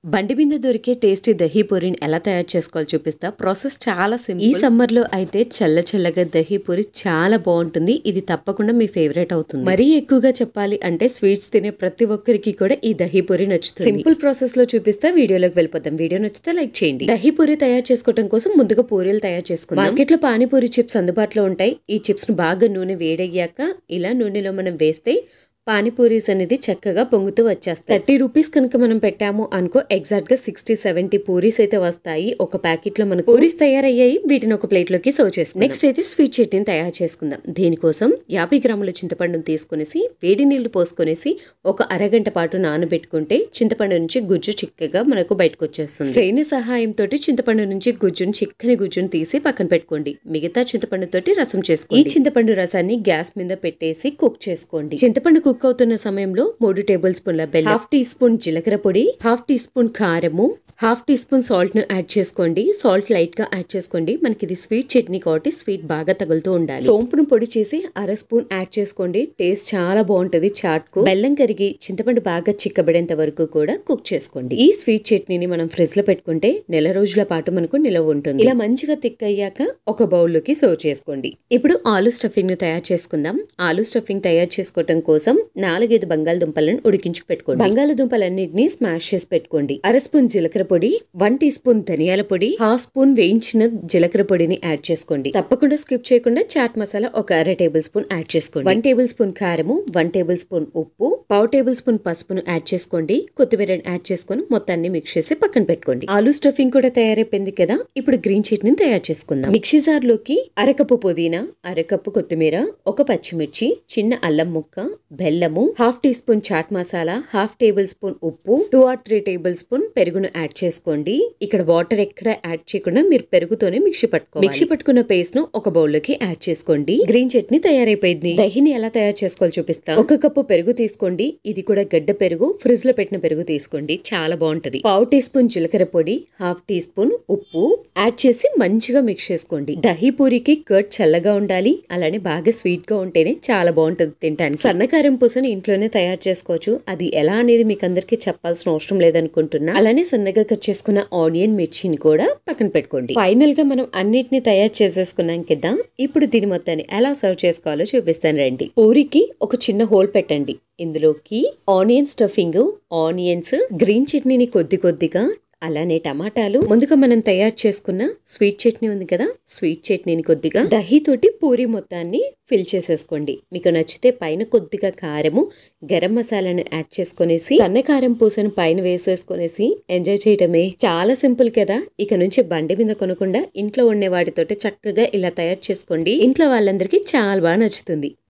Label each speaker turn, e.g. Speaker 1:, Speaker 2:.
Speaker 1: బండి మీద దొరికే టేస్టీ దహీ పూరిని ఎలా తయారు చేసుకోవాలో చూపిస్తా. ప్రాసెస్ చాలా సింపుల్. ఈ సమ్మర్ లో అయితే చల్లగా దహీ పూరి చాలా బాగుంటుంది. ఇది తప్పకుండా మీ ఫేవరెట్ అవుతుంది. మరీ ఎక్కువగా చెప్పాలి అంటే స్వీట్స్ తినే ప్రతి ఒక్కరికి కూడా ఈ దహీ పూరి నచ్చుతుంది. సింపుల్ ప్రాసెస్ లో చూపిస్తా. వీడియోలోకి వెళ్ళిపోతాం. వీడియో నచ్చితే లైక్ చేయండి. దహీ పూరి తయారు చేసుకోవడం కోసం ముందుగా పూరీలు తయారు చేసుకుందాం. మార్కెట్ లో పానీపూరి చిప్స్ అందుబాటులో ఉంటాయి. ఈ చిప్స్ ను బాగా నూనె వేడయ్యాక ఇలా నూనెలో మనం వేస్తే పానీపూరీస్ అనేది చక్కగా పొంగుతూ వచ్చేస్తాయి. 30 రూపీస్ కనుక మనం పెట్టాము అనుకో ఎగ్జాక్ట్ గా 60-70 పూరీస్ అయితే వస్తాయి. ఒక ప్యాకెట్ లో మనకు పూరీస్ తయారయ్యాయి. వీటిని ఒక ప్లేట్ లోకి సర్వ్ చేసుకుందాం. నెక్స్ట్ అయితే స్వీట్ చట్నీని తయారు చేసుకుందాం. దీనికోసం 50 గ్రాముల చింతపండును తీసుకునేసి వేడి నీళ్లు పోసుకునేసి ఒక అరగంట పాటు నానబెట్టుకుంటే చింతపండు నుంచి గుజ్జు చిక్కగా మనకు బయటకు వచ్చేస్తుంది. స్ట్రెయిన్ సహాయంతో చింతపండు నుంచి చిక్కని గుజ్జును తీసి పక్కన పెట్టుకోండి. మిగతా చింతపండు తోటి రసం చేసుకోండి. ఈ చింతపండు రసాన్ని గ్యాస్ మీద పెట్టేసి కుక్ చేసుకోండి. చింతపండు కుక్ అవుతున్న సమయంలో 3 టేబుల్ స్పూన్ల బెల్లం, 1/2 టీ స్పూన్ జీలకర్ర పొడి, 1/2 టీ స్పూన్ కారము, 1/2 టీ స్పూన్ సాల్ట్ ను యాడ్ చేసుకోండి. సాల్ట్ లైట్ గా యాడ్ చేసుకోండి. మనకి ఇది స్వీట్ చట్నీ కాబట్టి స్వీట్ బాగా తగులుతూ ఉండాలి. సోంపును పొడి చేసి 1/2 స్పూన్ యాడ్ చేసుకోండి. టేస్ట్ చాలా బాగుంటది చాట్ కు. బెల్లం కరిగి చింతపండు బాగా చిక్కబడేంత వరకు కూడా కుక్ చేసుకోండి. ఈ స్వీట్ చట్నీని మనం ఫ్రిడ్జ్ లో పెట్టుకుంటే నెల రోజుల పాటు మనకు నిలవ ఉంటుంది. ఇలా మంచిగా థిక్ అయ్యాక ఒక బౌల్ లోకి సర్వ్ చేసుకోండి. ఇప్పుడు ఆలూ స్టఫింగ్ ను తయారు చేసుకుందాం. ఆలూ స్టఫింగ్ తయారు చేసుకోవడం కోసం 4-5 బంగాళదుంపలను ఉడికించి పెట్టుకోండి. బంగాళదుంపలన్నింటినీ స్మాష్ చేసి పెట్టుకోండి. 1/2 స్పూన్ జీలకర్ర పొడి, 1 టీ స్పూన్ ధనియాల పొడి, 1/2 స్పూన్ వేయించిన జీలకర్ర పొడిని యాడ్ చేసుకోండి. తప్పకుండా స్కిప్ చేయకుండా చాట్ మసాలా ఒక 1/2 టేబుల్ స్పూన్ యాడ్ చేసుకోండి. 1 టేబుల్ స్పూన్ కారము, 1 టేబుల్ స్పూన్ ఉప్పు, 1/2 టేబుల్ స్పూన్ పసుపును యాడ్ చేసుకోండి. కొత్తిమీరని యాడ్ చేసుకుని మొత్తాన్ని మిక్స్ చేసి పక్కన పెట్టుకోండి. ఆలూ స్టఫింగ్ కూడా తయారైపోయింది కదా. ఇప్పుడు గ్రీన్ చట్నీని తయారు చేసుకుందాం. మిక్సీ జార్ లోకి 1/2 కప్పు పుదీనా, 1/2 కప్పు కొత్తిమీర, 1 పచ్చిమిర్చి, చిన్న అల్లం ముక్క, బెల్లము, 1/2 teaspoon chaat masala, 1/2 tablespoon ఉప్పు, 2 or 3 టేబుల్ స్పూన్ పెరుగును యాడ్ చేసుకోండి. ఇక్కడ వాటర్ ఎక్కడ యాడ్ చేయకుండా మీరు పెరుగుతోనే మిక్సీ పట్టుకోవాలి. మిక్సీ పట్టుకున్న పేస్ట్ ను ఒక బౌల్ లోకి యాడ్ చేసుకోండి. గ్రీన్ చట్నీ తయారైపోయింది. దహిని ఎలా తయారు చేసుకోవాలో చూపిస్తా. 1 కప్పు పెరుగు తీసుకోండి. ఇది కూడా గడ్డ పెరుగు, ఫ్రిడ్జ్ లో పెట్టిన పెరుగు తీసుకోండి. చాలా బాగుంటది. 1/2 టీ స్పూన్ జీలకర్ర పొడి, 1/2 టీ స్పూన్ ఉప్పు యాడ్ చేసి మంచిగా మిక్స్ చేసుకోండి. దహీ పూరికి కర్డ్ చల్లగా ఉండాలి. అలానే బాగా స్వీట్ గా ఉంటేనే చాలా బాగుంటది తినడానికి. సన్నకారం పూసని ఇంట్లోనే తయారు చేసుకోవచ్చు. అది ఎలా అనేది మీకు అందరికి చెప్పాల్సిన అవసరం లేదనుకుంటున్నా. అలానే సన్నగా కట్ చేసుకున్న ఆనియన్, మిర్చిని కూడా పక్కన పెట్టుకోండి. ఫైనల్ గా మనం అన్నిటిని తయారు చేసేసుకున్నాం కదా. ఇప్పుడు దీని మొత్తాన్ని ఎలా సర్వ్ చేసుకోవాలో చూపిస్తాను రండి. పూరికి ఒక చిన్న హోల్ పెట్టండి. ఇందులోకి ఆనియన్ స్టఫింగ్, ఆనియన్స్, గ్రీన్ చట్నీని కొద్దిగా, అలానే టమాటాలు, ముందుగా మనం తయారు చేసుకున్న స్వీట్ చట్నీ ఉంది కదా, స్వీట్ చట్నీని కొద్దిగా దహీ తోటి పూరి మొత్తాన్ని ఫిల్ చేసేసుకోండి. మీకు నచ్చితే పైన కొద్దిగా కారము, గరం మసాలాను యాడ్ చేసుకునేసి సన్నకారం పూసను పైన వేసేసుకునేసి ఎంజాయ్ చేయటమే. చాలా సింపుల్ కదా. ఇక నుంచి బండి మీద కొనకుండా ఇంట్లో ఉండే వాటితోటి చక్కగా ఇలా తయారు చేసుకోండి. ఇంట్లో వాళ్ళందరికీ చాలా బాగా నచ్చుతుంది.